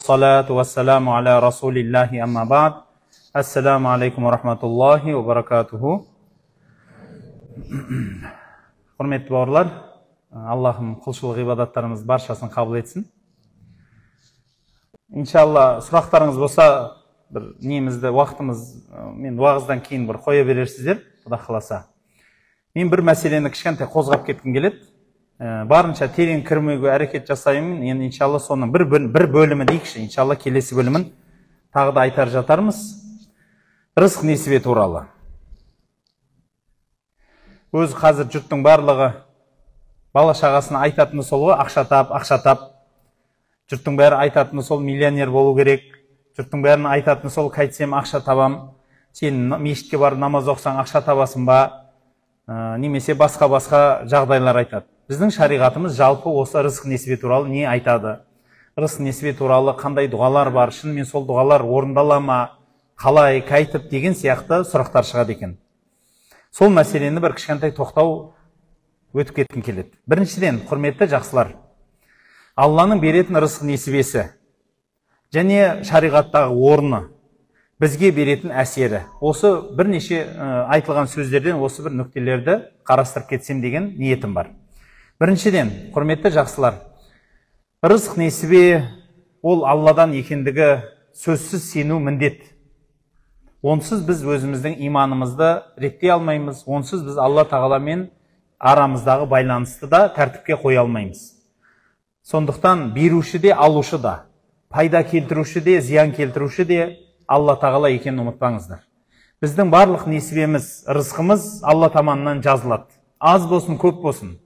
Вассалату вассаламу аля расулиллахи амма ба'д. Ассаламу алейкум ва рахматуллахи ва баракатуху. Құрметті бауырлар, Аллахым құлшылық ғибадаттарымыз баршасын қабыл етсін. Иншалла, сұрақтарыңыз болса, бір немізді уақытымыз мен уағыздан кейін бір қоя берерсіздер, Құда қаласа. Мен бір мәселені кішкентай қозғап кеткім келеді. Барынша терең кірмеуге әрекет жасаймын. Енді иншалла соның бір бөлімі дейікші. Иншалла келесі бөлімін тағы да айтар жатармыз. Рызық несібе туралы. Өзі қазір жұрттың барлығы бала шағасына айтатыны сол ғой, ақша тап. Жұрттың бәрі айтатыны сол, миллионер болу керек. Жұрттың бәрін айтатыны сол, қайтсем ақша табам. Сен мешітке барып намаз оқысаң ақша табасың ба? Немесе басқа жағдайлар айтады. Біздің шариғатымыз жалпы осы рызық несібе туралы не айтады? Рызық несібе туралы қандай дұғалар бар? Шынымен сол дұғалар орындала ма? Қалай, қайтып деген сияқты сұрақтар шығады екен. Сол мәселені бір кішкентай тоқтау өтіп кеткім келеді. Біріншіден, құрметті жақсылар, Алланың беретін рызық несібесі және шариғаттағы орны, бізге беретін әсері. Осы бірнеше айтылған сөздерден осы бір нүктелерді қарастырып кетсем деген ниетім бар. Біріншіден, құрметті жақсылар, рызық несібе ол Алладан екендігі сөзсіз сену міндет. Онсыз біз өзіміздің иманымызды реттей алмаймыз, онсыз біз Алла тағаламен арамыздағы байланысты да тәртіпке қоя алмаймыз. Сондықтан беруші де, алушы да, пайда келтіруші де, зиян келтіруші де Алла тағала екенін ұмытпаңыздар. Біздің барлық несібеміз, рызқымыз Алла таманынан жазылады. Аз болсын, көп болсын.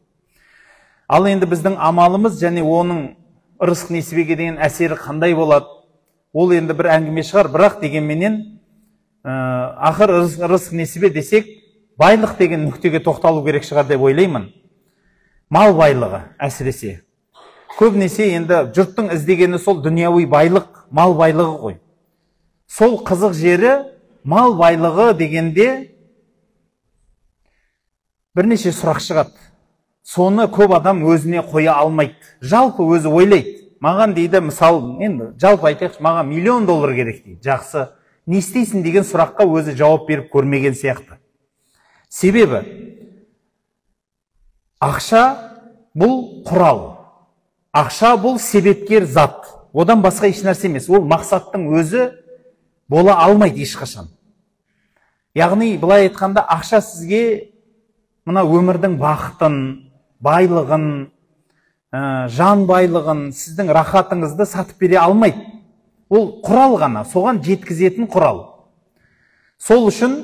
Ал енді біздің амалымыз және оның рызық несібеге деген әсері қандай болады? Ол енді бір әңгіме шығар, бірақ дегенменен ақыр рызық несібе десек, байлық деген нүктеге тоқталу керек шығар деп ойлаймын. Мал байлығы әсіресе. Көбінесе енді жұрттың іздегені сол дүнияуи байлық, мал байлығы ғой. Сол қызық жері мал байлығы дегенде бірнеше сұрақ шығады. Соны көп адам өзіне қоя алмайды. Жалпы өзі ойлайды. Маған дейді, мысал, енді жалпы айтайықшы, маған $1,000,000 керек дейді. Жақсы. Не істейсің деген сұраққа өзі жауап беріп көрмеген сияқты. Себебі, ақша бұл құрал. Ақша бұл себепкер зат. Одан басқа еш нәрсе емес. Ол мақсаттың өзі бола алмайды ешқашан. Яғни, былай айтқанда, ақша сізге мына өмірдің бақытын, байлығын, жан байлығын, сіздің рахатыңызды сатып бере алмайды. Ол құрал ғана, соған жеткізетін құрал. Сол үшін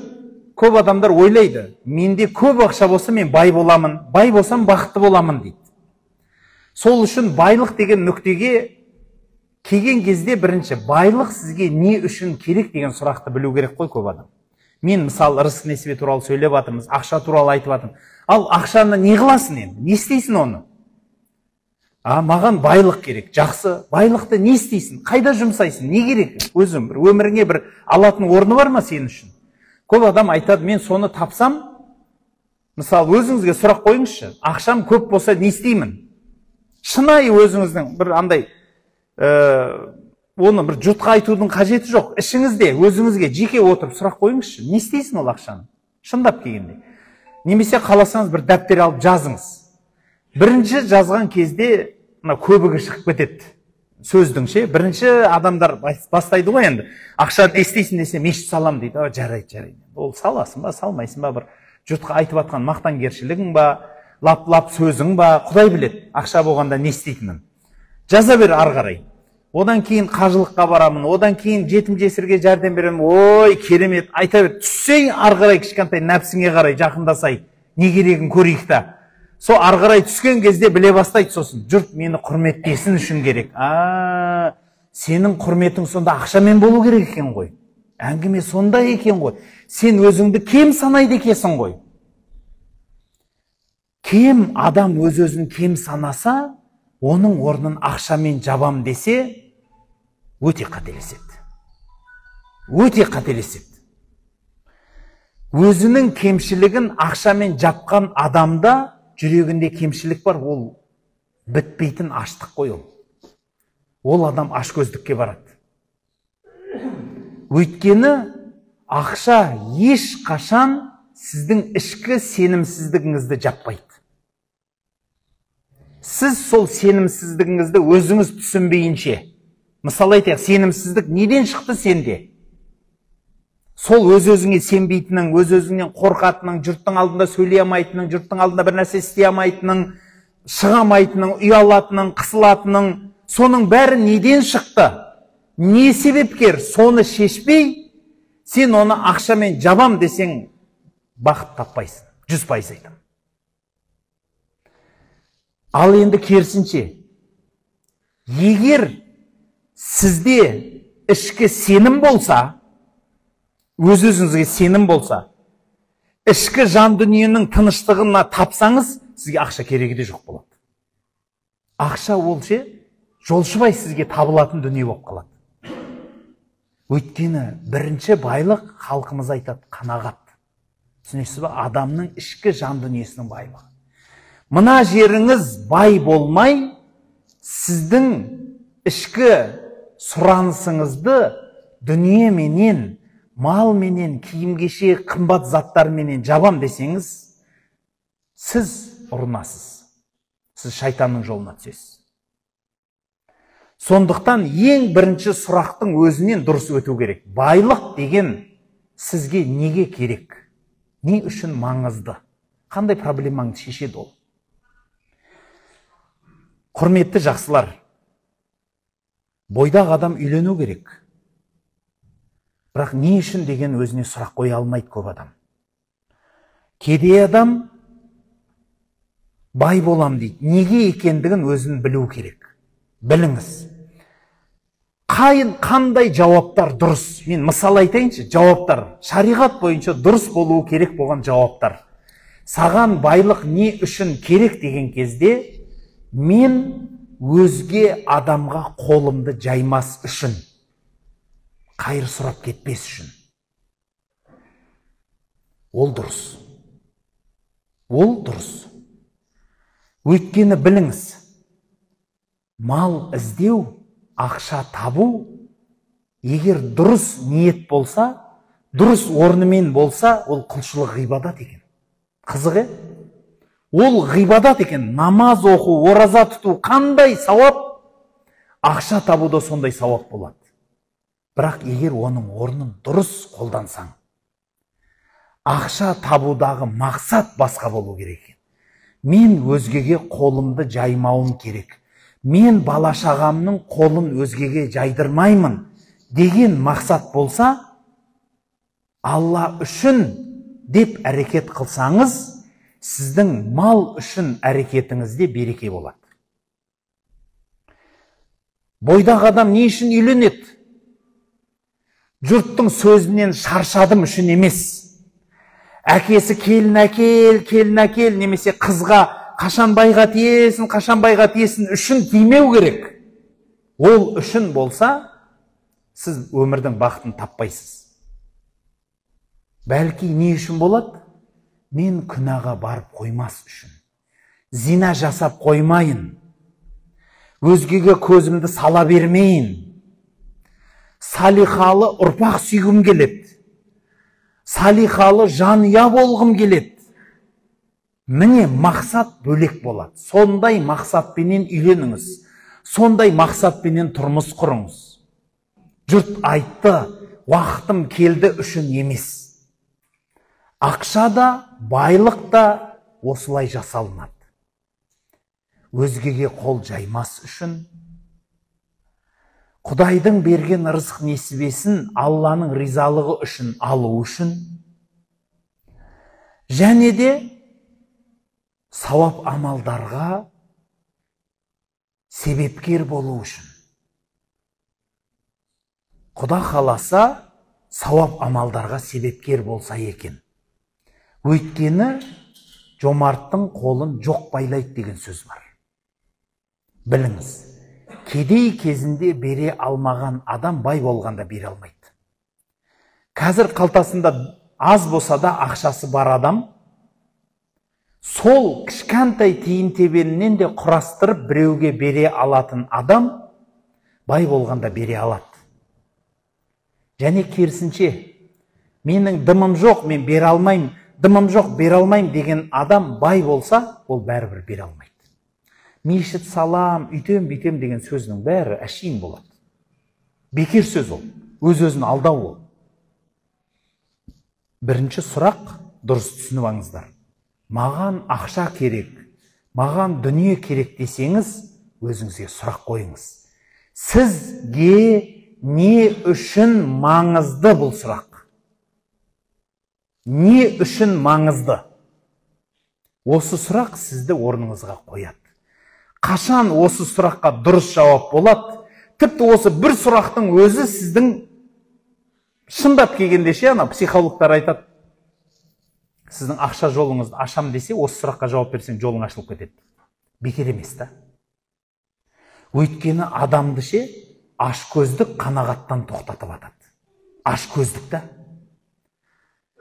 көп адамдар ойлайды, менде көп ақша болса мен бай боламын, бай болсам бақытты боламын дейді. Сол үшін байлық деген нүктеге келген кезде бірінші байлық сізге не үшін керек деген сұрақты білу керек қой көп адам. Мен мысалы рызық несібе туралы сөйлеп жатырмыз, ақша туралы айтып жатырмын. Ал ақшаны не қыласың енді? Не істейсің оны? Маған байлық керек. Жақсы, байлықты не істейсің? Қайда жұмсайсың? Не керек? Өзің бір өміріңе бір алатын орны бар ма сен үшін? Көп адам айтады, мен соны тапсам, мысалы өзіңізге сұрақ қойыңызшы, ақшам көп болса не істеймін? Шынайы өзіңіздің бір андай оны бір жұртқа айтудың қажеті жоқ. Ішіңізде өзіңізге жеке отырып сұрақ қойыңызшы, не істейсің ол ақшаны? Шындап келгенде. Немесе қаласаңыз бір дәптер алып жазыңыз. Бірінші жазған кезде көбігі шығып кетеді. Сөздің бірінші адамдар бастайды ғой енді. Ақша не істейсің десе, мешіт салам дейді. Жарайды. Ол саласың ба, салмайсың ба, бір жұртқа айтып жатқан мақтангершілігің ба, лап сөзің ба, Құдай біледі. Ақша болғанда не істейтінін. Жаза бер ары қарай. Одан кейін қажылыққа барамын, одан кейін жетім жесірге жәрдем беремін. Ой, керемет, айта бер. Түссең ары қарай кішкентай нәпсіңе қарай жақындасай, не керегін көрейік та. Со ары қарай түскен кезде біле бастайды сосын. Жұрт мені құрметтесін үшін керек. Сенің құрметің сонда ақшамен болу керек екен ғой. Әңгіме сонда екен ғой. Сен өзіңді кем санайды екенсің ғой. Кем адам өзін кем санаса, оның орнын ақшамен жабам десе, өте қателеседі. Өзінің кемшілігін ақшамен жапқан адамда жүрегінде кемшілік бар, ол бітпейтін аштық қой ол. ол адам ашкөздікке барады. Өйткені ақша ешқашан сіздің ішкі сенімсіздігіңізді жаппайды. Сіз сол сенімсіздігіңізді өзіңіз түсінбейінше, мысалы айтайық, сенімсіздік неден шықты сенде? Сол өз-өзіңе сенбейтінің, өз-өзіңнен қорқатының, жұрттың алдында сөйлей алмайтының, жұрттың алдында бір нәрсе істей алмайтының, шыға алмайтының, ұялатының, қысылатының, соның бәрі неден шықты? Не себепкер? Соны шешпей, сен оны ақшамен жабам десең, бақыт таппайсың. 100% айтам. Ал енді керісінше, егер сізде ішкі сенім болса, өз-өзіңізге сенім болса, ішкі жан дүниенің тыныштығына тапсаңыз, сізге ақша керегі де жоқ болады. Ақша ол жолшыбай сізге табылатын дүние болып қалады. Өйткені бірінші байлық, халқымыз айтады, қанағат. Түсінесіз ба? Адамның ішкі жан дүниесінің байлығы. Мына жеріңіз бай болмай, сіздің ішкі сұранысыңызды дүние менен, мал менен, киім-кешек, қымбат заттар менен жабам десеңіз, сіз ұрынасыз. Сіз шайтанның жолына түсесіз. Сондықтан ең бірінші сұрақтың өзінен дұрыс өту керек. Байлық деген сізге неге керек? Не үшін маңызды? Қандай проблемаңды шешеді ол? Құрметті жақсылар, бойдақ адам үйлену керек. Бірақ не үшін деген өзіне сұрақ қоя алмайды көп адам. Кедей адам бай болам дейді. Неге екендігін өзін білу керек. Біліңіз. Қандай жауаптар дұрыс? Мен мысал айтайыншы, жауаптар. Шариғат бойынша дұрыс болуы керек болған жауаптар. Саған байлық не үшін керек деген кезде, мен өзге адамға қолымды жаймас үшін, қайыр сұрап кетпес үшін. Ол дұрыс. Ол дұрыс. Өйткені біліңіз, мал іздеу, ақша табу, егер дұрыс ниет болса, дұрыс орнымен болса, ол құлшылық ғибадат екен. Қызығы? Ол ғибадат екен. Намаз оқу, ораза тұту қандай сауап? Ақша табу да сондай сауап болады. Бірақ егер оның орнын дұрыс қолдансаң, ақша табудағы мақсат басқа болу керек. Мен өзгеге қолымды жаймауым керек. Мен бала-шағамның қолын өзгеге жайдырмаймын деген мақсат болса, Алла үшін деп әрекет қылсаңыз, сіздің мал үшін әрекетіңізде береке болады. Бойдақ адам не үшін үйленеді? Жұрттың сөзінен шаршадым үшін емес. Әкесі келін әкел, немесе қызға қашан байға тиесін үшін тимеу керек. Ол үшін болса, сіз өмірдің бақытын таппайсыз. Бәлки не үшін болады? Мен күнәға барып қоймас үшін. Зина жасап қоймайын. Өзгеге көзімді сала бермейін. Салихалы ұрпақ сүйгім келеді. Салихалы жанұя болғым келеді. Міне мақсат бөлек болады. Сондай мақсатпенен үйленіңіз. Сондай мақсатпенен тұрмыс құрыңыз. Жұрт айтты, уақытым келді үшін емес. Ақша да, байлық да осылай жасалынады. Өзгеге қол жаймас үшін, Құдайдың берген рызық несібесін Алланың ризалығы үшін алу үшін, және де сауап амалдарға себепкер болу үшін. Құда қаласа, сауап амалдарға себепкер болса екен. Өйткені жомарттың қолын жоқ байлайды деген сөз бар. Біліңіз, кедей кезінде бере алмаған адам бай болғанда бере алмайды. Қазір қалтасында аз болса да ақшасы бар адам, сол кішкентай тиын тебенінен де құрастырып біреуге бере алатын адам, бай болғанда бере алады. Және керісінше, менің дымым жоқ, мен бере алмайым, дымым жоқ, бере алмайым деген адам бай болса, ол бәрібір бере алмайды. Мешіт салам, үйтем, бүйтем деген сөзінің бәрі әшейін болады. Бекер сөз ол, өз-өзін алдау ол. Бірінші сұрақ дұрыс түсініп алыңыздар. Маған ақша керек, маған дүние керек десеңіз, өзіңізге сұрақ қойыңыз. Сізге не үшін маңызды бұл сұрақ? Не үшін маңызды? Осы сұрақ сізді орныңызға қояды. Қашан осы сұраққа дұрыс жауап болады? Тіпті осы бір сұрақтың өзі сіздің шындап келгенде ше, психологтар айтады, сіздің ақша жолыңызды ашам десе, осы сұраққа жауап берсең, жолың ашылып кетеді. Бекер емес та. Өйткені адамды ше, ашкөздік қанағаттан тоқтатып атады. Ашкөздік та.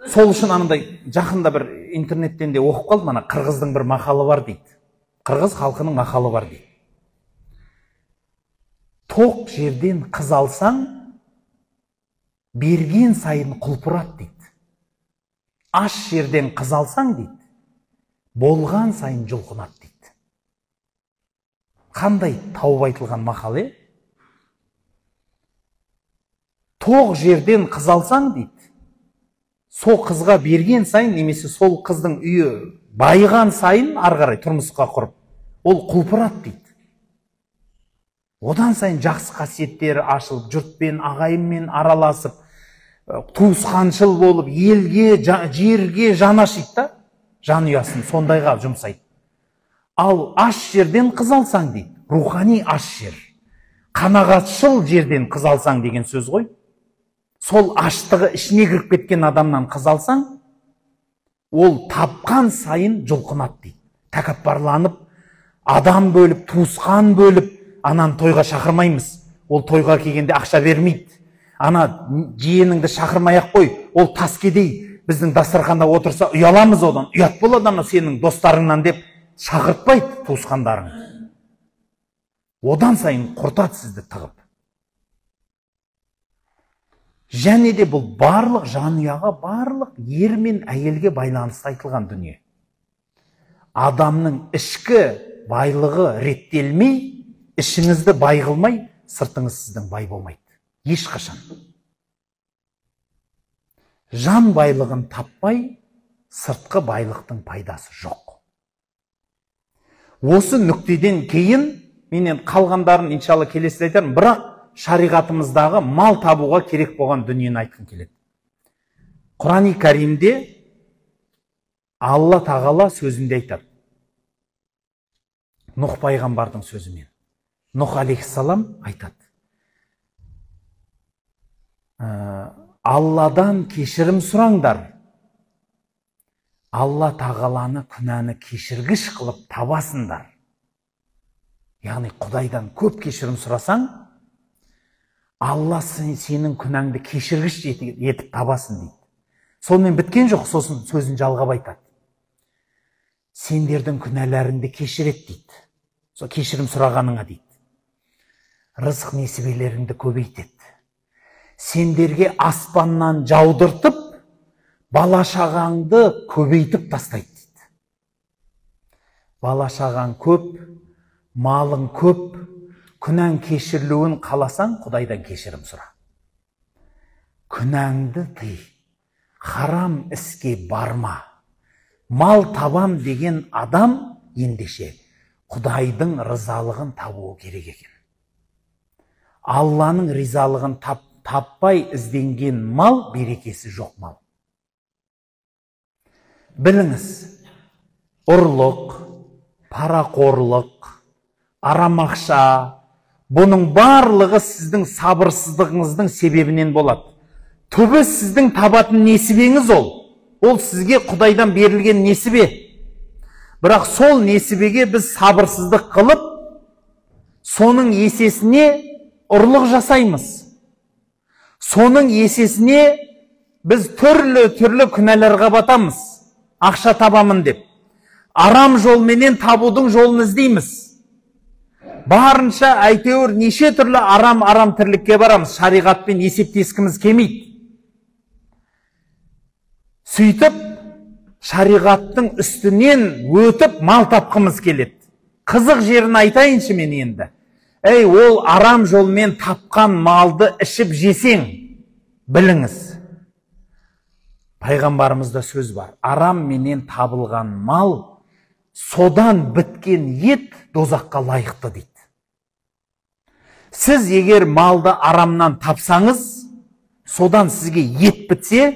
Сол үшін анандай жақында бір интернеттен де оқып қалдым, ана қырғыздың бір мақалы бар дейді. Қырғыз халқының мақалы бар дейді. Тоқ жерден қыз алсаң, берген сайын құлпырат дейді. Аш жерден қыз алсаң дейді, болған сайын жұлқынат дейді. Қандай тауып айтылған мақал, Тоқ жерден қыз алсаң дейді, сол қызға берген сайын, немесе сол қыздың үйі байыған сайын арғарай тұрмысқа құрып, ол құлпырат дейді. Одан сайын жақсы қасиеттері ашылып, жұртпен, ағайынмен араласып, туысқаншыл болып, елге, жерге жаны ашиды да, жанұясын сондайға жұмсайды. Ал аш жерден қыз алсаң дейді, рухани аш жер, қанағатшыл жерден қыз алсаң деген сөз ғой. Сол аштығы ішіне кіріп кеткен адамнан қыз алсаң, ол тапқан сайын жұлқынат дейді. Тәкаппарланып, адам бөліп, туысқан бөліп, ананы тойға шақырмаймыз. Ол тойға келгенде ақша бермейді. Ана жиеніңді шақырмай-ақ қой, ол таскедей біздің дастарханда отырса, ұяламыз одан. Ұят болады ана сенің достарыңнан деп шақыртпайды туысқандарың. Одан сайын құртады сізді тығып. Және де бұл барлық жанұяға, барлық ер мен әйелге байланысты айтылған дүние. Адамның ішкі байлығы реттелмей, ішіңізді бай қылмай, сыртыңыз сіздің бай болмайды. Ешқашан. Жан байлығын таппай, сыртқы байлықтың пайдасы жоқ. Осы нүктеден кейін, менен қалғандарын иншалла келесіде айтармын, бірақ шариғатымыздағы мал табуға керек болған дүниені айтқым келеді. Құран-ы Кәримде Алла тағала сөзінде айтады. Нұх пайғамбардың сөзімен. Нұх алейхиссалам айтады. Алладан кешірім сұраңдар. Алла тағаланы күнәні кешіргіш қылып табасындар. Яғни Құдайдан көп кешірім сұрасаң, Алла сенің күнәңді кешіргіш етіп табасын дейді. Сонымен біткен жоқ, сосын сөзін жалғап айтады. Сендердің күнәләріңді кешірет дейді. Сол кешірім сұрағаныңа дейді. Рызық несібелеріңді көбейтеді. Сендерге аспаннан жаудыртып, бала шағаңды көбейтіп тастайды дейді. Бала шағаң көп, малың көп, күнәң кешірілуін қаласаң, Құдайдан кешірім сұра. Күнәңді тый, харам іске барма. Мал табам деген адам ендеше Құдайдың ризалығын табуы керек екен. Алланың ризалығын таппай ізденген мал берекесі жоқ мал. Біліңіз, ұрлық, парақорлық, арамақша, бұның барлығы сіздің сабырсыздығыңыздың себебінен болады. Түбі сіздің табатын несібеңіз ол. Ол сізге Құдайдан берілген несібе. Бірақ сол несібеге біз сабырсыздық қылып, соның есесіне ұрлық жасаймыз. Соның есесіне біз түрлі күнәларға батамыз. Ақша табамын деп. Арам жолменен табудың жолын іздейміз. барынша әйтеуір неше түрлі арам тірлікке барамыз, шариғатпен есептескіміз келмейді. Сөйтіп, шариғаттың үстінен өтіп мал тапқымыз келеді. Қызық жерін айтайыншы мен енді. Ол арам жолмен тапқан малды ішіп жесең, біліңіз. Пайғамбарымызда сөз бар. Арам менен табылған мал, содан біткен ет дозаққа лайықты дейді. Сіз егер малды арамнан тапсаңыз, содан сізге ет бітсе,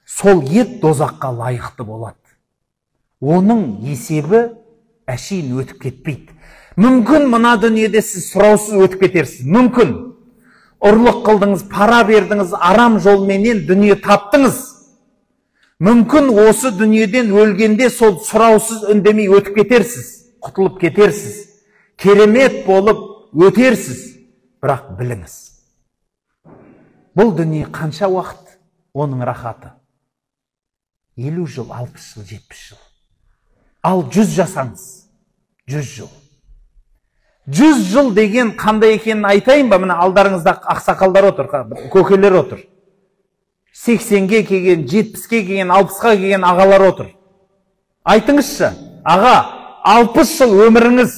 сол ет дозаққа лайықты болады. Оның есебі әшейін өтіп кетпейді. Мүмкін мына дүниеде сіз сұраусыз өтіп кетерсіз. Мүмкін ұрлық қылдыңыз, пара бердіңіз, арам жолменен дүние таптыңыз. Мүмкін осы дүниеден өлгенде сол сұраусыз үндемей өтіп кетерсіз, құтылып кетерсіз. Керемет болып өтерсіз. Бірақ біліңіз, бұл дүние қанша уақыт, оның рахаты? 50 жыл, 60 жыл, 70 жыл. Ал 100 жасаңыз, 100 жыл. 100 жыл деген қандай екенін айтайын ба? Мына алдарыңызда ақсақалдар отыр, көкелер отыр. 80-ге келген, 70-ге келген, 60-ға келген ағалар отыр. Айтыңызшы, аға, 60 жыл өміріңіз,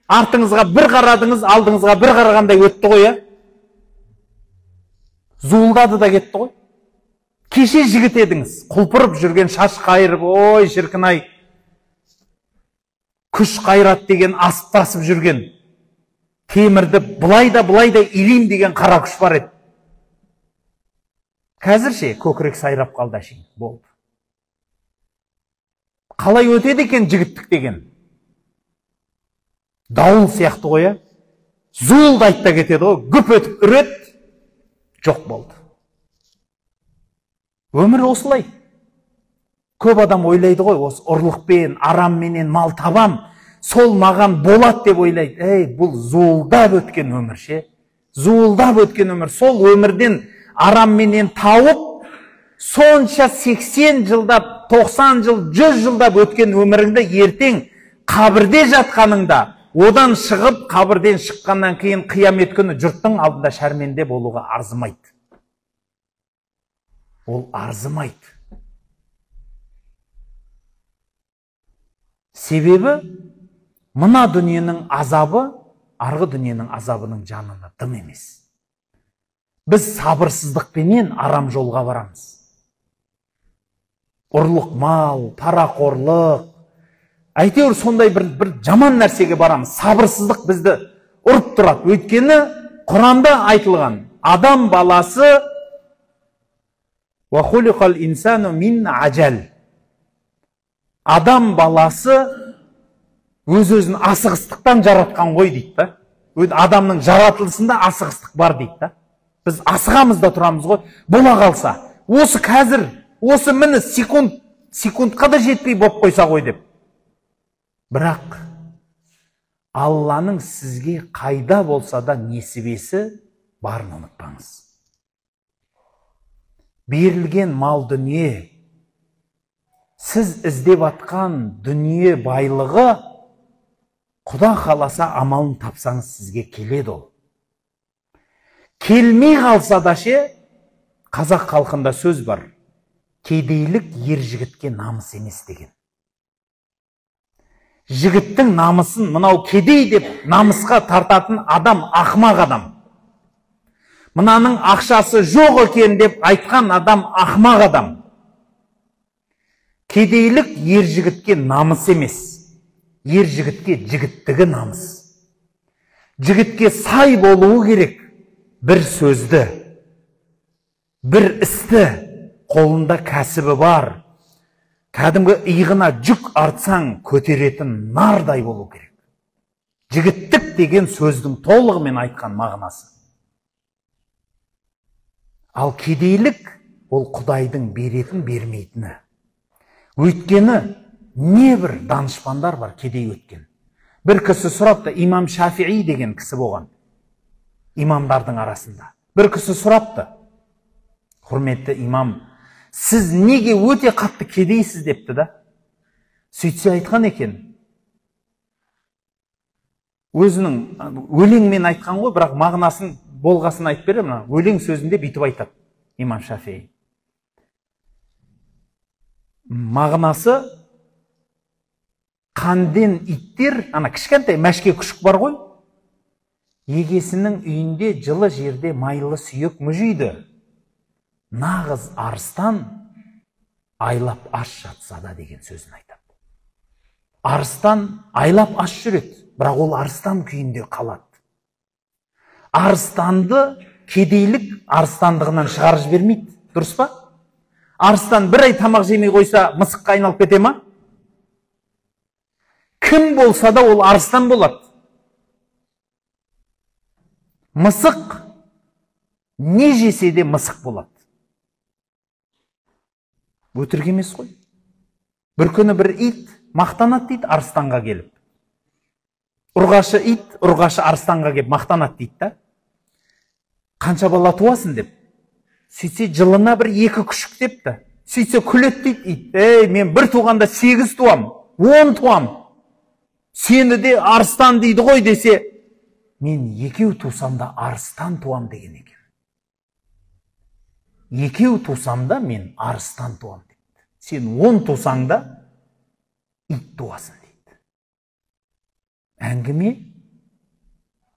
артыңызға бір қарадыңыз, алдыңызға бір қарағандай өтті ғой, зуылдады да кетті ғой. Кеше жігіт едіңіз, құлпырып жүрген, шаш қайырып, ой, шіркін-ай, күш қайрат деген асып тасып жүрген, темірді бұлай да илейм деген қара күш бар еді. Қазірше көкірек сайрап қалды әшейін, болды. Қалай өтеді екен жігіттік деген? Дауыл сияқты ғой, зуылдайды да кетеді ғой, гүп өтіп үрет, жоқ болды. Өмір осылай. Көп адам ойлайды ғой, осы ұрлықпен, арамменен мал табам, сол маған болады деп ойлайды. Бұл зуылдап өткен өмір ше. Зуылдап өткен өмір. Сол өмірден арамменен тауып, сонша 80 жылдап, 90 жыл, 100 жылдап өткен өміріңді ертең қабірде жатқаныңда, одан шығып, қабірден шыққаннан кейін қиямет күні жұрттың алдында шәрменде болуға арзымайды. Ол арзымайды. Себебі, мына дүниенің азабы, арғы дүниенің азабының жанына дым емес. Біз сабырсыздықпенен арам жолға барамыз. Ұрлық мал, парақорлық, әйтеуір сондай бір жаман нәрсеге барамыз. Сабырсыздық бізді ұрып тұрады. Өйткені Құранда айтылған, адам баласы وَخُلِقَ الْإِنسَانُ مِنْ عَجَلٍ. Адам баласы өз-өзін асығыстықтан жаратқан ғой дейді. Адамның жаратылысында асығыстық бар дейді. Біз асығамыз да тұрамыз ғой. Бола қалса, осы қазір, осы міне секундқа да жетпей боп қойса ғой деп. Бірақ Алланың сізге қайда болса да несібесі барын ұмытпаңыз. Берілген мал дүние, сіз іздеп атқан дүние байлығы, Құда қаласа амалын тапсаңыз сізге келеді ол. Келмей қалса да ше, қазақ халқында сөз бар, кедейлік ер жігітке намыс емес деген. Жігіттің намысын, мынау кедей деп намысқа тартатын адам ақымақ адам. Мынаның ақшасы жоқ екен деп айтқан адам ақымақ адам. Кедейлік ер жігітке намыс емес. Ер жігітке жігіттігі намыс. Жігітке сай болуы керек. Бір сөзді, бір істі, қолында кәсібі бар. Кәдімгі иығына жүк артсаң көтеретін нардай болу керек. Жігіттік деген сөздің толығымен айтқан мағынасы. Ал кедейлік ол Құдайдың беретін бермейтіні. Өйткені небір данышпандар бар кедей өткен. Бір кісі сұрапты, имам Шафиғи деген кісі болған. Имамдардың арасында. Бір кісі сұрапты, құрметті имам, сіз неге өте қатты кедейсіз депті да? Сөйтсе айтқан екен, өзінің өлеңмен айтқан ғой, бірақ мағынасын болғасын айтып берем. Өлең сөзінде бүйтіп айтады имам Шафии. Мағынасы: қанден иттер, ана кішкентай мәшке күшік бар ғой, егесінің үйінде жылы жерде майлы сүйек мүжиді. Нағыз арыстан айлап аш жатса да деген сөзін айтады. Арыстан айлап аш жүреді, бірақ ол арыстан күйінде қалады. Арыстанды кедейлік арыстандығынан шығарып жібермейді, дұрыс па? Арыстан бір ай тамақ жемей қойса, мысыққа айналып кете ма? Кім болса да ол арыстан болады. Мысық не жесе де мысық болады. Өтірік емес қой. Бір күні бір ит мақтанады дейді арыстанға келіп. Ұрғашы ит, ұрғашы арыстанға келіп мақтанады дейді да. Қанша бала туасың деп. Сөйтсе жылына бір 2 күшік депті. Сөйтсе күледі дейді ит. Мен бір туғанда 8 туам, 10 туам. Сені де арыстан дейді ғой десе, мен 2 тусам да арыстан туам деген екен. 2 тусам да мен арыстан туам дейді. Сен 10 тусаң да ит туасың дейді. Әңгіме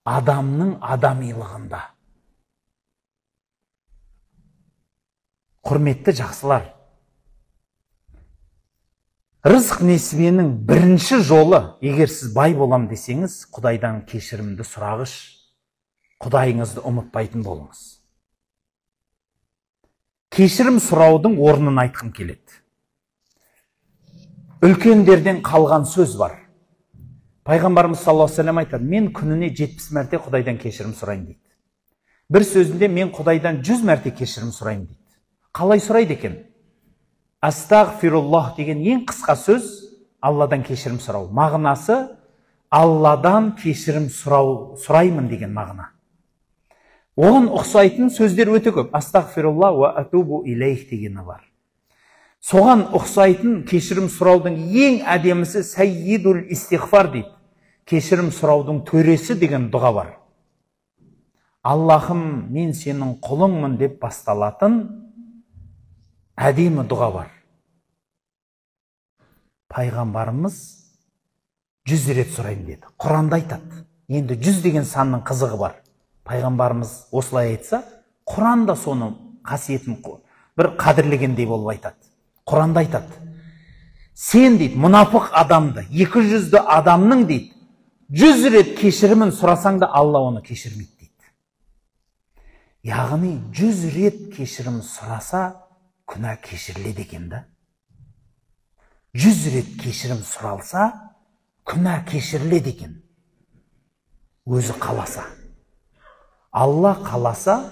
адамның адамилығында. Құрметті жақсылар, рызық несібенің бірінші жолы, егер сіз бай болам десеңіз, Құдайдан кешірімді сұрағыш, Құдайыңызды ұмытпайтын болыңыз. Кешірім сұраудың орнын айтқым келеді. Үлкендерден қалған сөз бар. Пайғамбарымыз саллаллаху алейхи ва саллям айтады: мен күніне 70 мәрте Құдайдан кешірім сұрайын дейді. Бір сөзінде мен Құдайдан 100 мәрте кешірім сұрайын дейді. Қалай сұрайды екен? Астағфируллах деген ең қысқа сөз Алладан кешірім сұрау. Мағынасы Алладан кешірім сұраймын деген мағына. Оған ұқсайтын сөздер өте көп. Астағфируллах ва атубу илейх дегені бар. Соған ұқсайтын кешірім сұраудың ең әдемісі саййидул истиғфар дейді. Кешірім сұраудың төресі деген дұға бар. Аллахым, мен сенің құлыңмын деп басталатын әдемі дұға бар. Пайғамбарымыз 100 рет сұрайын деді. Құранда айтады. Енді 100 деген санның қызығы бар. Пайғамбарымыз осылай айтса, Құранда соны қасиетін бір қадірлегендей болып айтады. Құранда айтады: сен дейді, мұнафық адамды, 200-ді адамның дейді, 100 рет кешірімін сұрасаң да Алла оны кешірмейді дейді. Яғни 100 рет кешірім сұраса, күнә кешіріледі екен да. 100 рет кешірім сұралса, күнә кешіріледі екен. Өзі қаласа. Алла қаласа,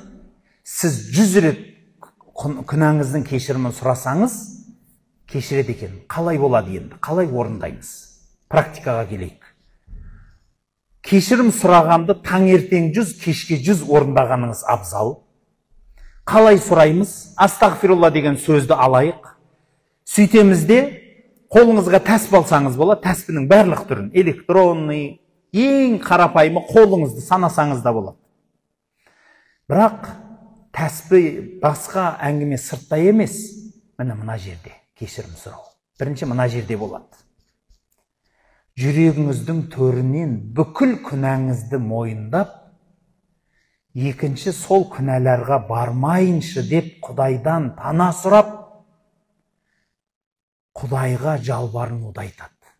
сіз 100 рет күнәңіздің кешірімін сұрасаңыз, кешіреді екен. Қалай болады енді? Қалай орындаймыз? Практикаға келейік. Кешірім сұрағанды таңертең 100, кешке 100 орындағаныңыз абзал. Қалай сұраймыз? Астағфирулла деген сөзді алайық. Сөйтемізде қолыңызға тәсіп алсаңыз болады. Тәсіпінің барлық түрін, электронный, ең қарапайымы қолыңызды санасаңыз да болады. Бірақ тәсіпі басқа әңгіме сыртта емес. Мына жерде кешірім сұрау. Бірінші мына жерде болады. Жүрегіңіздің төрінен бүкіл күнәңізді мойындап, екінші сол күнәларға бармайыншы деп Құдайдан пана сұрап, Құдайға жалбарынуды айтады.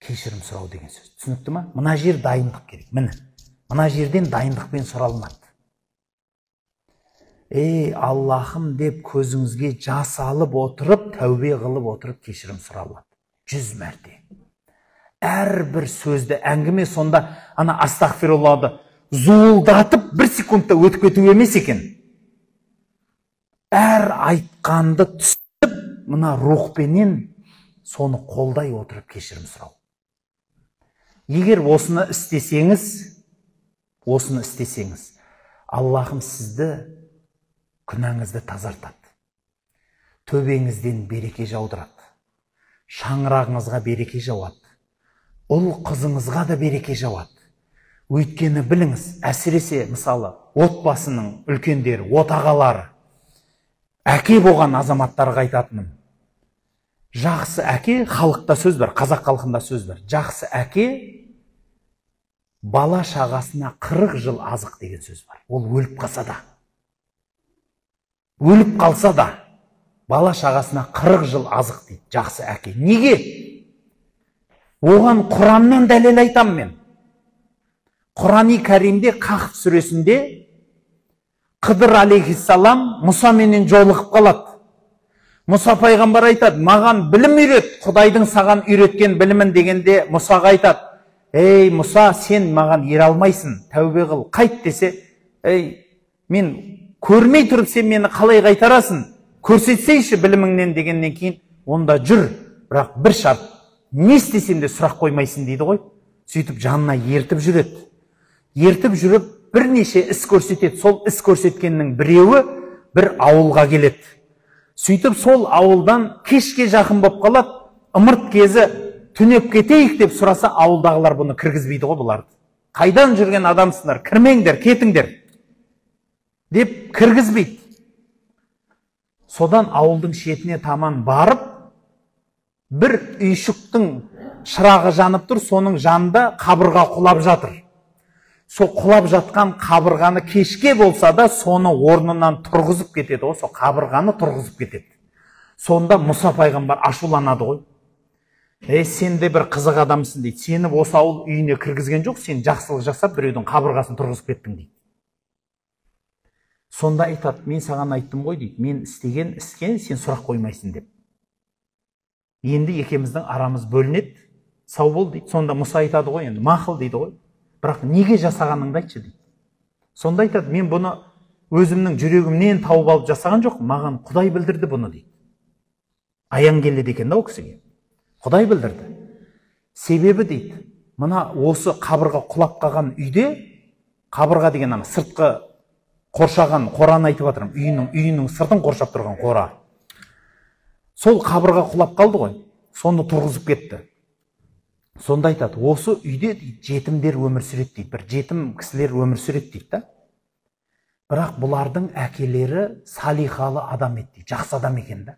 Кешірім сұрау деген сөз. Түсінікті ма? Мына жер дайындық керек. Мына жерден дайындықпен сұралмады. Аллахым деп көзіңізге жас алып отырып, тәубе қылып отырып кешірім сұралады. 100 мәрте. Әрбір сөзді әңгіме сонда ана астағфируллахты зуылдатып 1 секундта өтіп кету емес екен. Әр айтқанды түсіп, мына рухпенен соны қолдай отырып кешірім сұрау. Егер осыны істесеңіз, Аллахым сізді күнәңізді тазартады. Төбеңізден береке жаудырады. Шаңырағыңызға береке жауады. Ұл қызыңызға да береке жауады. Өйткені біліңіз, әсіресе мысалы отбасының үлкендері, отағалары, әке болған азаматтарға айтатыным. Жақсы әке, халықта сөз бар, қазақ халқында сөз бар. Жақсы әке бала шағасына 40 жыл азық деген сөз бар. Ол өліп қалса да. Өліп қалса да, бала шағасына 40 жыл азық дейді жақсы әке. Неге? Оған Құраннан дәлел айтам мен. Құрани Кәримде Қахф сүресінде Қыдыр алейхиссалам Мұса менен жолығып қалады. Мұса пайғамбар айтады, маған білім үйрет, Құдайдың саған үйреткен білімін дегенде Мұсаға айтады, ей Мұса, сен маған ере алмайсың, тәубе қыл, қайт десе, мен көрмей тұрып сен мені қалай қайтарасың, көрсетсейші біліміңнен дегеннен кейін, онда жүр, бірақ бір шарт, не істесем де сұрақ қоймайсың дейді ғой. Сөйтіп жанына ертіп жүреді. Ертіп жүріп бірнеше іс көрсетеді. Сол іс көрсеткеннің біреуі бір ауылға келеді. Сөйтіп сол ауылдан кешке жақын болып қалады, ымырт кезі түнеп кетейік деп сұраса, ауылдағылар бұны кіргізбейді ғой бұларды. Қайдан жүрген адамсыңдар, кірмеңдер, кетіңдер деп кіргізбейді. Содан ауылдың шетіне таман барып, бір үйшіктің шырағы жанып тұр, соның жанында қабырға құлап жатыр. Сол құлап жатқан қабырғаны кешке болса да, соны орнынан тұрғызып кетеді, сол қабырғаны тұрғызып кетеді. Сонда Мұса пайғамбар ашуланады ғой. Сен де бір қызық адамсың дейді. Сені осы ауыл үйіне кіргізген жоқ, сен жақсылық жасап біреудің қабырғасын тұрғызып кеттің дейді. Сонда айтады, мен саған айттым ғой дейді, мен істеген іске сен сұрақ қоймайсың деп. Енді екеуміздің арамыз бөлінеді, сау бол дейді. Сонда Мұса айтады ғой, енді мақұл дейді ғой. Бірақ неге жасағаныңды айтшы дейді. Сонда айтады, мен бұны өзімнің жүрегімнен тауып алып жасаған жоқ, маған Құдай білдірді бұны дейді. Аян келеді екен да ол кісіге. Құдай білдірді. Себебі дейді, мына осы қабырға құлап қалған үйде, қабырға деген ана сыртқы қоршаған қораны айтып жатырмын, үйінің сыртын қоршап тұрған қора. Сол қабырға құлап қалды ғой, соны тұрғызып кетті. Сонда айтады, осы үйде дейді, жетімдер өмір сүреді дейді, бір жетім кісілер өмір сүреді дейді да. Бірақ бұлардың әкелері салихалы адам еді дейді, жақсы адам екен да.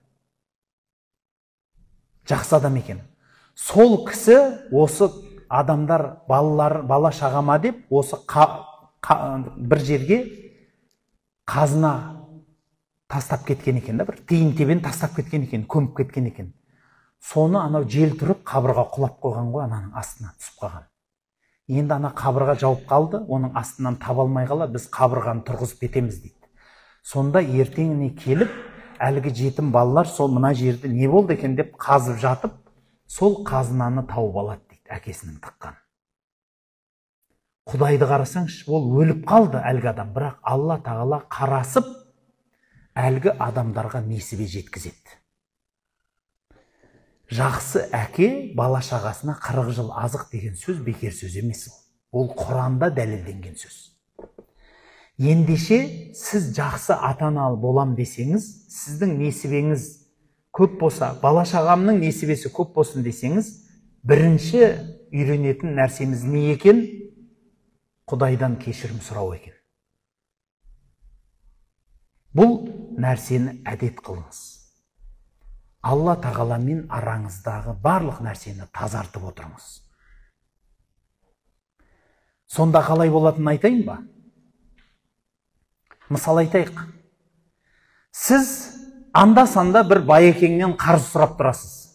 Жақсы адам екен. Сол кісі осы адамдар бала шағама деп осы бір жерге қазына тастап кеткен екен да, бір тиын тебен тастап кеткен екен, көміп кеткен екен. Соны анау жел тұрып қабырға құлап қойған ғой, ананың астына түсіп қалған. Енді ана қабырға жауып қалды, оның астынан таба алмай қала, біз қабырғаны тұрғызып кетеміз дейді. Сонда ертеңіне келіп, әлгі жетім балалар сол мына жерді не болды екен деп қазып жатып, сол қазынаны тауып алады дейді, әкесінің тыққан. Құдайды қарасаңшы, ол өліп қалды әлгі адам, бірақ Алла тағала қарасып, әлгі адамдарға несібе жеткізеді. Жақсы әке бала шағасына 40 жыл азық деген сөз бекер сөз емес. Ол Құранда дәлелденген сөз. Ендеше сіз жақсы ата-ана болам десеңіз, сіздің несібеңіз көп болса, бала шағамның несібесі көп болсын десеңіз, бірінші үйренетін нәрсеміз не екен? Құдайдан кешірім сұрау екен. Бұл нәрсені әдет қылыңыз. Алла тағаламен араңыздағы барлық нәрсені тазартып отырыңыз. Сонда қалай болатынын айтайын ба? Мысал айтайық. Сіз анда-санда бір байекеңнен қарыз сұрап тұрасыз.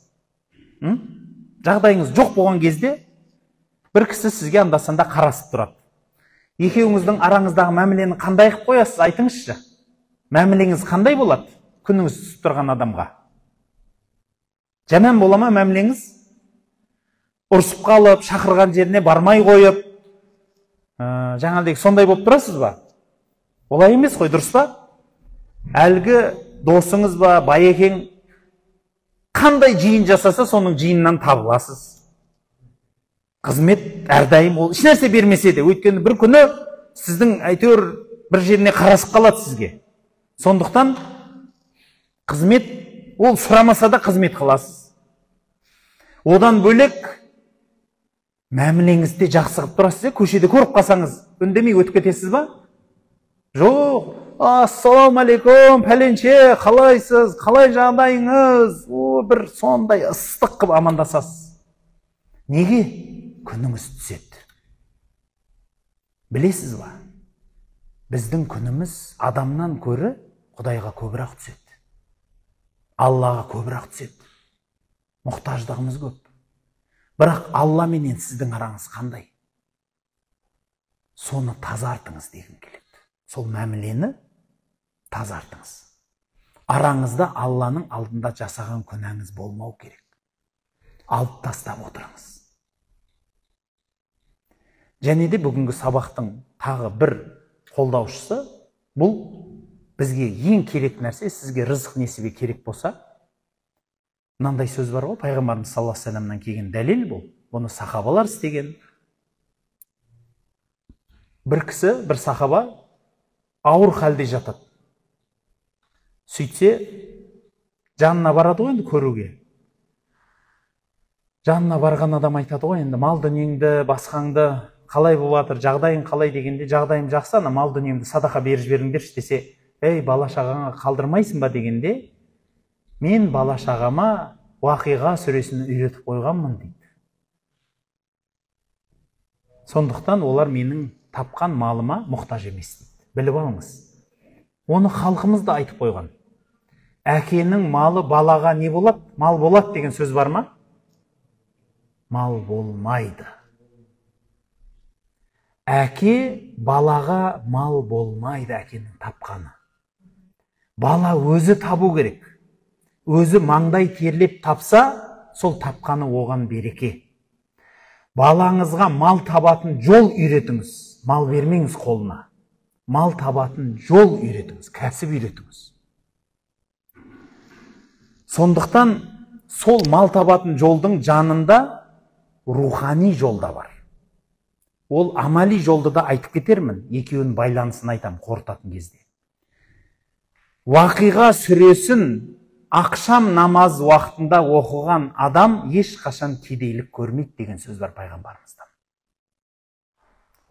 Жағдайыңыз жоқ болған кезде бір кісі сізге анда-санда қарасып тұрады. Екеуіңіздің араңыздағы мәмілені қандай қылып қоясыз, айтыңызшы. Мәмілеңіз қандай болады күніңіз түсіп тұрған адамға? Жаман бола ма мәмілеңіз? Ұрсып қалып, шақырған жеріне бармай қойып, жаңағыдай сондай болып тұрасыз ба? Олай емес қой, дұрыс па? Әлгі досыңыз ба, байекең қандай жиын жасаса, соның жиынынан табыласыз. Қызмет әрдайым ол еш нәрсе бермесе де, өйткені бір күні сіздің әйтеуір бір жеріне қарасып қалады сізге. Сондықтан қызмет ол сұрамаса да қызмет қыласыз. Одан бөлек мәмілеңізде жақсы қылып тұрасыз, көшеде көріп қалсаңыз, үндемей өтіп кетесіз ба? Жоқ, ассалаумағалейкум, пәленше, қалайсыз, қалай жағдайыңыз? Бір сондай ыстық қылып амандасасыз. Неге? Күніңіз түседі. Білесіз ба? Біздің күніміз адамнан көрі Құдайға көбірек түседі. Аллаға көбірек түседі. Мұқтаждығымыз көп. Бірақ Алла менен сіздің араңыз қандай? Соны тазартыңыз дегім келеді. Сол мәмілені тазартыңыз. Араңызда Алланың алдында жасаған күнәңіз болмау керек. Алып тастап отырыңыз. Және де бүгінгі сабақтың тағы бір қолдаушысы, бұл бізге ең керек нәрсе, сізге рызық несібе керек болса, мынандай сөз бар ғой, пайғамбарымыз саллаллаху алейхи вассаламнан келген дәлел бұл. Бұны сахабалар істеген. Бір кісі, бір сахаба ауыр халде жатады. Сөйтсе, жанына барады ғой енді көруге. Жанына барған адам айтады ғой, енді мал дүниеңді, басқаңды қалай болып жатыр, жағдайың қалай дегенде, жағдайым жақсы, ана мал дүниемді садақа беріп жіберіңдерші десе, ей, бала шағаңа қалдырмайсың ба дегенде, мен бала шағама Уақиға сүресін үйретіп қойғанмын дейді. Сондықтан олар менің тапқан малыма мұқтаж емес дейді. Біліп алыңыз. Оны халқымыз да айтып қойған. Әкенің малы балаға не болады? Мал болады деген сөз бар ма? Мал болмайды. Әке балаға мал болмайды, әкенің тапқаны. Бала өзі табу керек. Өзі маңдай терлеп тапса, сол тапқаны оған береке. Балаңызға мал табатын жол үйретіңіз. Мал бермеңіз қолына. Мал табатын жол үйретіңіз, кәсіп үйретіңіз. Сондықтан сол мал табатын жолдың жанында рухани жолда бар. Ол амали жолды да айтып кетермін, екеуінің байланысын айтам қорытатын кезде. Уақиға сүресін ақшам намаз уақытында оқыған адам ешқашан кедейлік көрмейді деген сөз бар пайғамбарымыздан.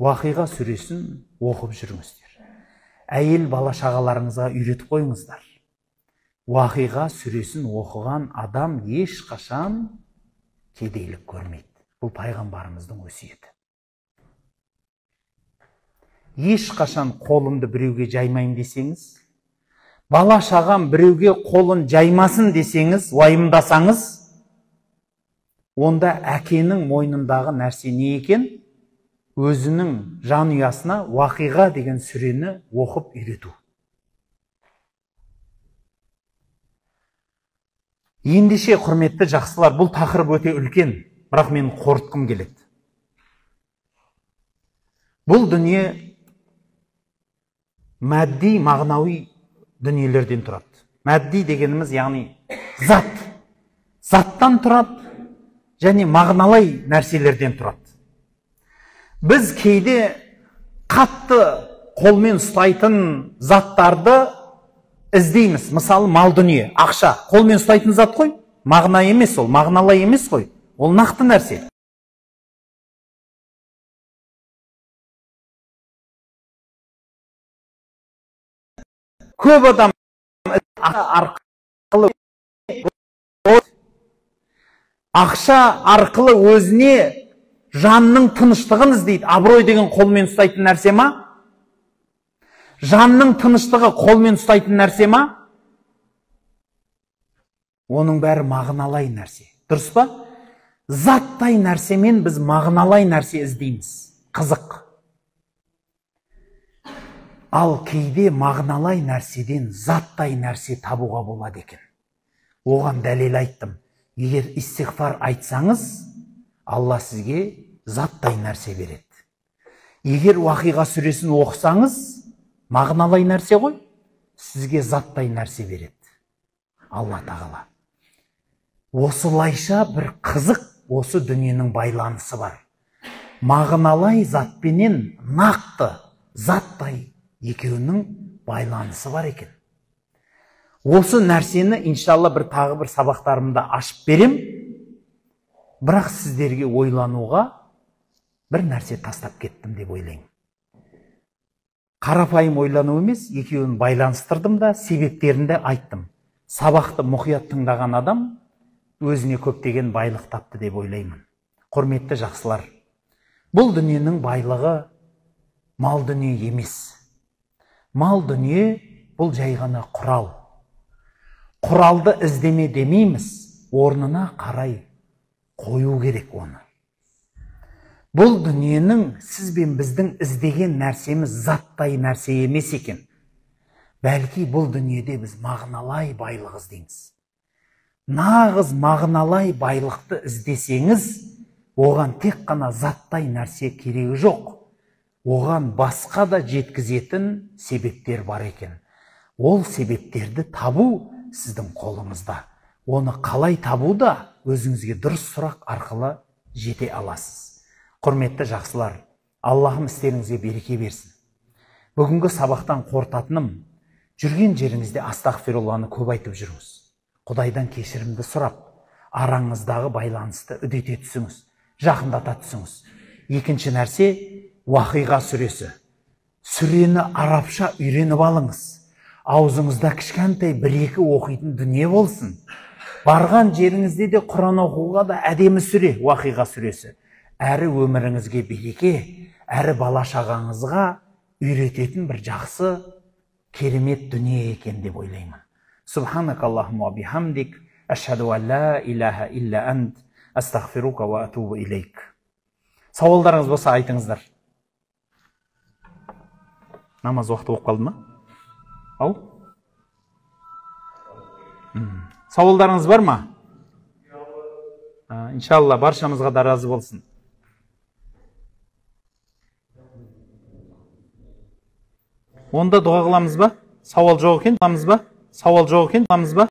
Уақиға сүресін оқып жүріңіздер. Әйел бала шағаларыңызға үйретіп қойыңыздар. Уақиға сүресін оқыған адам ешқашан кедейлік көрмейді. Бұл пайғамбарымыздың өсиеті. Ешқашан қолымды біреуге жаймайым десеңіз, бала шағам біреуге қолын жаймасын десеңіз, уайымдасаңыз, онда әкенің мойнындағы нәрсе не екен? Өзінің жан ұясына Уақиға деген сүрені оқып үйрету. Ендеше құрметті жақсылар, бұл тақырып өте үлкен, бірақ мен қорытқым келеді. Бұл дүние мәдди, мағынауи дүниелерден тұрады. Мәдди дегеніміз, яғни зат. Заттан тұрады, және мағыналай нәрселерден тұрады. Біз кейде қатты қолмен ұстайтын заттарды іздейміз. Мысалы, мал дүние, ақша. Қолмен ұстайтын зат қой. Мағына емес ол, мағыналай емес қой. Ол нақты нәрсе. Көп адам ақша арқылы өзіне жанның тыныштығын іздейді. Абырой деген қолмен ұстайтын нәрсе ма? Жанның тыныштығы қолмен ұстайтын нәрсе ма? Оның бәрі мағыналай нәрсе. Дұрыс па? Заттай нәрсемен біз мағыналай нәрсе іздейміз. Қызық. Ал кейде мағыналай нәрседен заттай нәрсе табуға болады екен. Оған дәлел айттым. Егер истиғфар айтсаңыз, Алла сізге заттай нәрсе береді. Егер Уақиға сүресін оқысаңыз, мағыналай нәрсе ғой, сізге заттай нәрсе береді. Алла тағала. Осылайша бір қызық осы дүниенің байланысы бар. Мағыналай затпенен нақты заттай екеуінің байланысы бар екен. Осы нәрсені иншалла тағы бір сабақтарымда ашып берем. Бірақ сіздерге ойлануға бір нәрсе тастап кеттім деп ойлаймын. Қарапайым ойлану емес, екеуін байланыстырдым да, себептерін де айттым. Сабақты мұқият тыңдаған адам өзіне көптеген байлық тапты деп ойлаймын. Құрметті жақсылар, бұл дүниенің байлығы мал дүние емес. Мал дүние бұл жай ғана құрал. Құралды іздеме демейміз, орнына қарай қою керек оны. Бұл дүниенің сіз бен біздің іздеген нәрсеміз заттай нәрсе емес екен. Бәлки бұл дүниеде біз мағыналай байлық іздейміз. Нағыз мағыналай байлықты іздесеңіз, оған тек қана заттай нәрсе керегі жоқ. Оған басқа да жеткізетін себептер бар екен. Ол себептерді табу сіздің қолыңызда. Оны қалай табу да өзіңізге дұрыс сұрақ арқылы жете аласыз. Құрметті жақсылар, Аллахым істеріңізге береке берсін. Бүгінгі сабақтан қорытатыным, жүрген жеріңізде астағфирулланы көп айтып жүріңіз. Құдайдан кешірімді сұрап, араңыздағы байланысты үдете түсіңіз, жақындата түсіңіз. Екінші нәрсе, Уақиға сүресі. Сүрені арабша үйреніп алыңыз. Аузыңызда кішкентай бір-екі оқитын дүние болсын. Барған жеріңізде де Құран оқуға да әдемі сүре, Уақиға сүресі. Әрі өміріңізге береке, әрі бала шағаңызға үйрететін бір жақсы, керемет дүние екен деп ойлаймын. Субханак Аллахумма бихамдик, ашхаду ан ла илаха илля ант, астағфирука ва атубу илейк. Сауалдарыңыз болса айтыңыздар. Намаз уақыты болып қалды ма? Ау? Сауалдарыңыз бар ма? Иншалла, баршамызға да разы болсын. Онда дұға қыламыз ба? Сауал жоқ екен, қыламыз ба? Сауал жоқ екен, қыламыз ба?